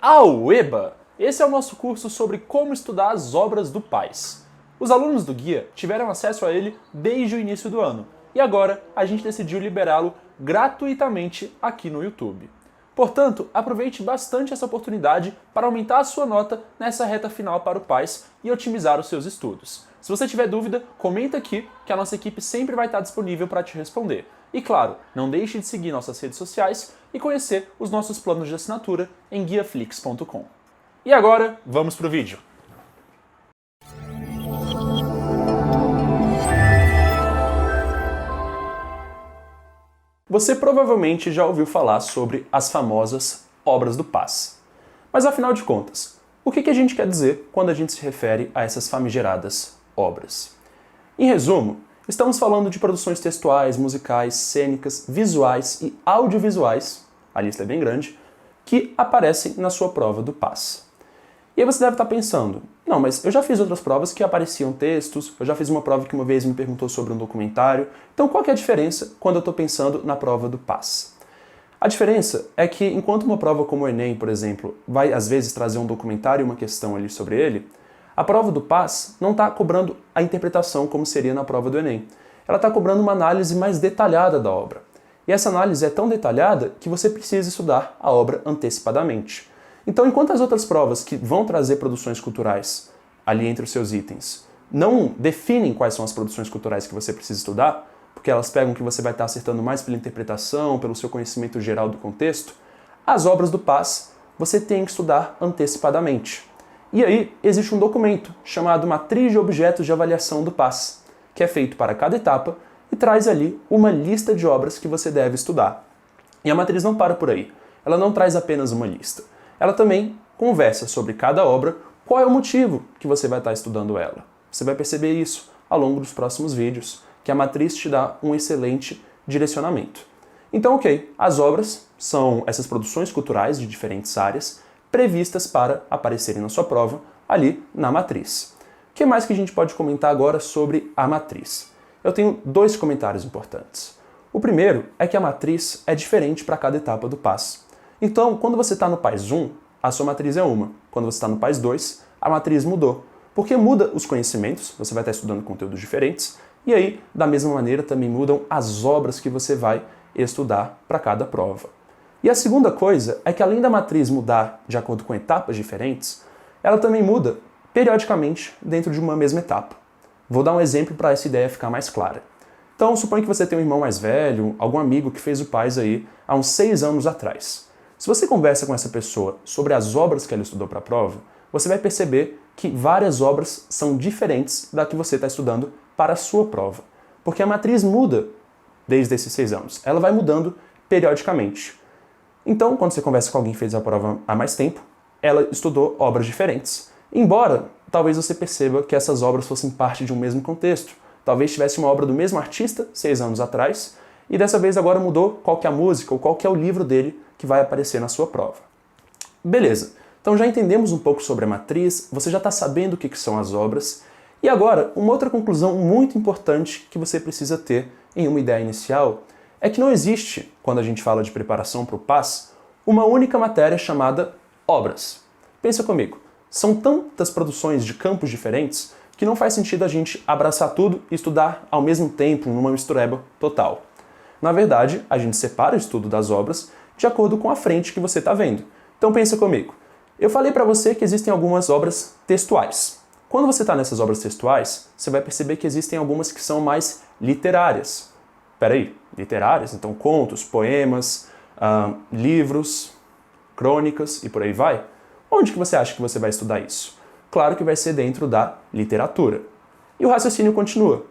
Aueba! Esse é o nosso curso sobre como estudar as obras do Paz. Os alunos do guia tiveram acesso a ele desde o início do ano, e agora a gente decidiu liberá-lo gratuitamente aqui no YouTube. Portanto, aproveite bastante essa oportunidade para aumentar a sua nota nessa reta final para o Paz e otimizar os seus estudos. Se você tiver dúvida, comenta aqui que a nossa equipe sempre vai estar disponível para te responder. E claro, não deixe de seguir nossas redes sociais e conhecer os nossos planos de assinatura em guiaflix.com. E agora, vamos pro vídeo! Você provavelmente já ouviu falar sobre as famosas obras do Paz. Mas afinal de contas, o que a gente quer dizer quando a gente se refere a essas famigeradas obras? Em resumo, estamos falando de produções textuais, musicais, cênicas, visuais e audiovisuais, a lista é bem grande, que aparecem na sua prova do Paz. E aí você deve estar pensando, não, mas eu já fiz outras provas que apareciam textos, eu já fiz uma prova que uma vez me perguntou sobre um documentário, então qual que é a diferença quando eu estou pensando na prova do Paz? A diferença é que enquanto uma prova como o Enem, por exemplo, vai às vezes trazer um documentário e uma questão ali sobre ele, a prova do Paz não está cobrando a interpretação como seria na prova do Enem. Ela está cobrando uma análise mais detalhada da obra. E essa análise é tão detalhada que você precisa estudar a obra antecipadamente. Então, enquanto as outras provas que vão trazer produções culturais ali entre os seus itens não definem quais são as produções culturais que você precisa estudar, porque elas pegam que você vai estar acertando mais pela interpretação, pelo seu conhecimento geral do contexto, as obras do Paz você tem que estudar antecipadamente. E aí existe um documento chamado Matriz de Objetos de Avaliação do Paz, que é feito para cada etapa e traz ali uma lista de obras que você deve estudar. E a matriz não para por aí. Ela não traz apenas uma lista. Ela também conversa sobre cada obra, qual é o motivo que você vai estar estudando ela. Você vai perceber isso ao longo dos próximos vídeos, que a matriz te dá um excelente direcionamento. Então, ok, as obras são essas produções culturais de diferentes áreas previstas para aparecerem na sua prova ali na matriz. O que mais que a gente pode comentar agora sobre a matriz? Eu tenho dois comentários importantes. O primeiro é que a matriz é diferente para cada etapa do Paz. Então, quando você está no Paz 1, a sua matriz é uma. Quando você está no Paz 2, a matriz mudou. Porque muda os conhecimentos, você vai estar estudando conteúdos diferentes, e aí, da mesma maneira, também mudam as obras que você vai estudar para cada prova. E a segunda coisa é que além da matriz mudar de acordo com etapas diferentes, ela também muda periodicamente dentro de uma mesma etapa. Vou dar um exemplo para essa ideia ficar mais clara. Então, suponha que você tem um irmão mais velho, algum amigo que fez o Paz aí há uns 6 anos atrás. Se você conversa com essa pessoa sobre as obras que ela estudou para a prova, você vai perceber que várias obras são diferentes da que você está estudando para a sua prova. Porque a matriz muda desde esses 6 anos. Ela vai mudando periodicamente. Então, quando você conversa com alguém que fez a prova há mais tempo, ela estudou obras diferentes. Embora, talvez você perceba que essas obras fossem parte de um mesmo contexto. Talvez tivesse uma obra do mesmo artista 6 anos atrás, e dessa vez agora mudou qual que é a música ou qual que é o livro dele que vai aparecer na sua prova. Beleza, então já entendemos um pouco sobre a matriz, você já está sabendo o que são as obras, e agora, uma outra conclusão muito importante que você precisa ter em uma ideia inicial é que não existe, quando a gente fala de preparação para o Paz, uma única matéria chamada obras. Pensa comigo, são tantas produções de campos diferentes que não faz sentido a gente abraçar tudo e estudar ao mesmo tempo numa mistureba total. Na verdade, a gente separa o estudo das obras de acordo com a frente que você está vendo. Então pensa comigo. Eu falei para você que existem algumas obras textuais. Quando você está nessas obras textuais, você vai perceber que existem algumas que são mais literárias. Peraí, literárias? Então contos, poemas, livros, crônicas e por aí vai. Onde que você acha que você vai estudar isso? Claro que vai ser dentro da literatura. E o raciocínio continua.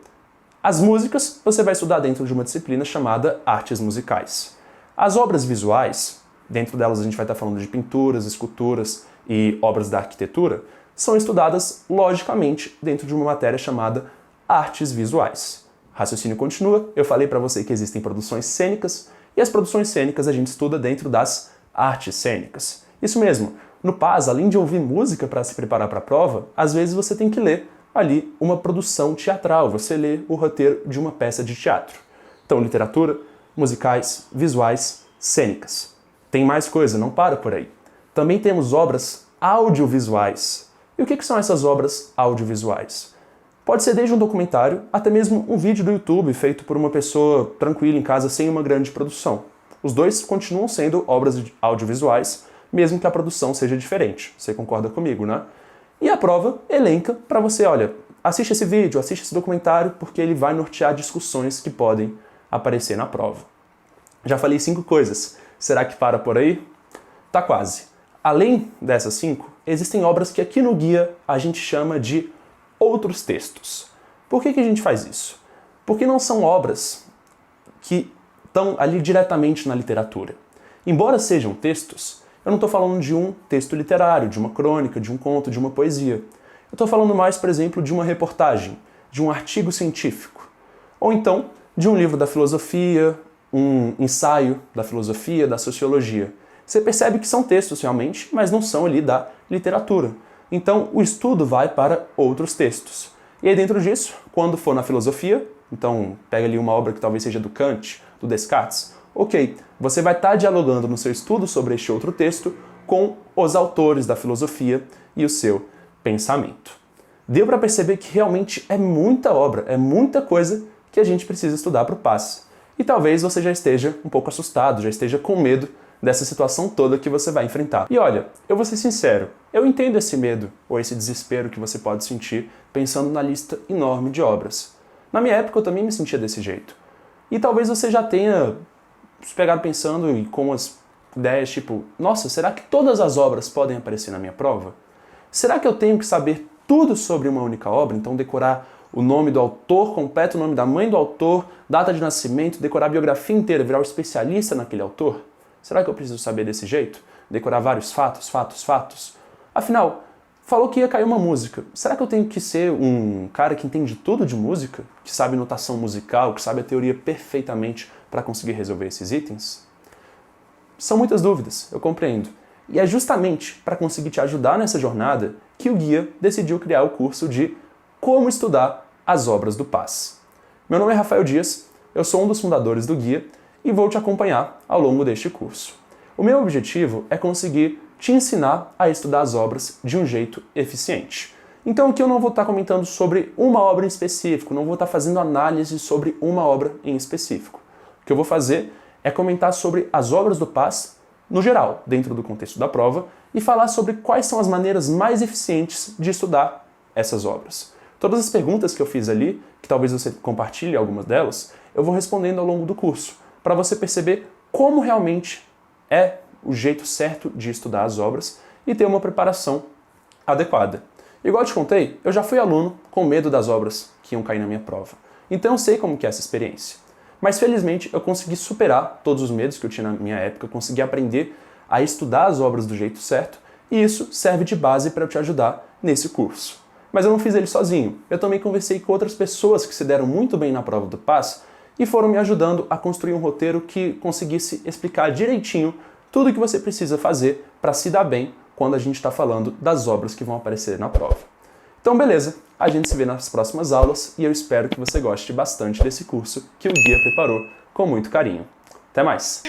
As músicas você vai estudar dentro de uma disciplina chamada artes musicais. As obras visuais, dentro delas a gente vai estar falando de pinturas, esculturas e obras da arquitetura, são estudadas logicamente dentro de uma matéria chamada artes visuais. Raciocínio continua, eu falei para você que existem produções cênicas, e as produções cênicas a gente estuda dentro das artes cênicas. Isso mesmo, no Paz, além de ouvir música para se preparar para a prova, às vezes você tem que ler ali uma produção teatral, você lê o roteiro de uma peça de teatro. Então, literatura, musicais, visuais, cênicas. Tem mais coisa, não para por aí. Também temos obras audiovisuais. E o que são essas obras audiovisuais? Pode ser desde um documentário até mesmo um vídeo do YouTube feito por uma pessoa tranquila em casa sem uma grande produção. Os dois continuam sendo obras audiovisuais, mesmo que a produção seja diferente. Você concorda comigo, né? E a prova elenca para você, olha, assiste esse vídeo, assiste esse documentário, porque ele vai nortear discussões que podem aparecer na prova. Já falei 5 coisas. Será que para por aí? Tá quase. Além dessas 5, existem obras que aqui no guia a gente chama de outros textos. Por que a gente faz isso? Porque não são obras que estão ali diretamente na literatura. Embora sejam textos, eu não estou falando de um texto literário, de uma crônica, de um conto, de uma poesia. Eu estou falando mais, por exemplo, de uma reportagem, de um artigo científico, ou então de um livro da filosofia, um ensaio da filosofia, da sociologia. Você percebe que são textos realmente, mas não são ali da literatura. Então o estudo vai para outros textos. E aí dentro disso, quando for na filosofia, então pega ali uma obra que talvez seja do Kant, do Descartes, ok, você vai estar dialogando no seu estudo sobre este outro texto com os autores da filosofia e o seu pensamento. Deu para perceber que realmente é muita obra, é muita coisa que a gente precisa estudar para o PAS. E talvez você já esteja um pouco assustado, já esteja com medo dessa situação toda que você vai enfrentar. E olha, eu vou ser sincero, eu entendo esse medo ou esse desespero que você pode sentir pensando na lista enorme de obras. Na minha época eu também me sentia desse jeito. E talvez você já tenha se pegado pensando e com as ideias tipo, nossa, será que todas as obras podem aparecer na minha prova? Será que eu tenho que saber tudo sobre uma única obra, então decorar o nome do autor completo, o nome da mãe do autor, data de nascimento, decorar a biografia inteira, virar um especialista naquele autor? Será que eu preciso saber desse jeito? Decorar vários fatos? Afinal, falou que ia cair uma música. Será que eu tenho que ser um cara que entende tudo de música? Que sabe notação musical, que sabe a teoria perfeitamente para conseguir resolver esses itens? São muitas dúvidas, eu compreendo. E é justamente para conseguir te ajudar nessa jornada que o guia decidiu criar o curso de Como Estudar as Obras do PAS. Meu nome é Rafael Dias, eu sou um dos fundadores do guia e vou te acompanhar ao longo deste curso. O meu objetivo é conseguir te ensinar a estudar as obras de um jeito eficiente. Então aqui eu não vou estar comentando sobre uma obra em específico, não vou estar fazendo análise sobre uma obra em específico. O que eu vou fazer é comentar sobre as obras do PAS no geral, dentro do contexto da prova, e falar sobre quais são as maneiras mais eficientes de estudar essas obras. Todas as perguntas que eu fiz ali, que talvez você compartilhe algumas delas, eu vou respondendo ao longo do curso, para você perceber como realmente é o jeito certo de estudar as obras e ter uma preparação adequada. Igual eu te contei, eu já fui aluno com medo das obras que iam cair na minha prova. Então eu sei como que é essa experiência. Mas felizmente eu consegui superar todos os medos que eu tinha na minha época, eu consegui aprender a estudar as obras do jeito certo e isso serve de base para eu te ajudar nesse curso. Mas eu não fiz ele sozinho, eu também conversei com outras pessoas que se deram muito bem na prova do PAS e foram me ajudando a construir um roteiro que conseguisse explicar direitinho tudo o que você precisa fazer para se dar bem quando a gente está falando das obras que vão aparecer na prova. Então beleza, a gente se vê nas próximas aulas e eu espero que você goste bastante desse curso que o guia preparou com muito carinho. Até mais!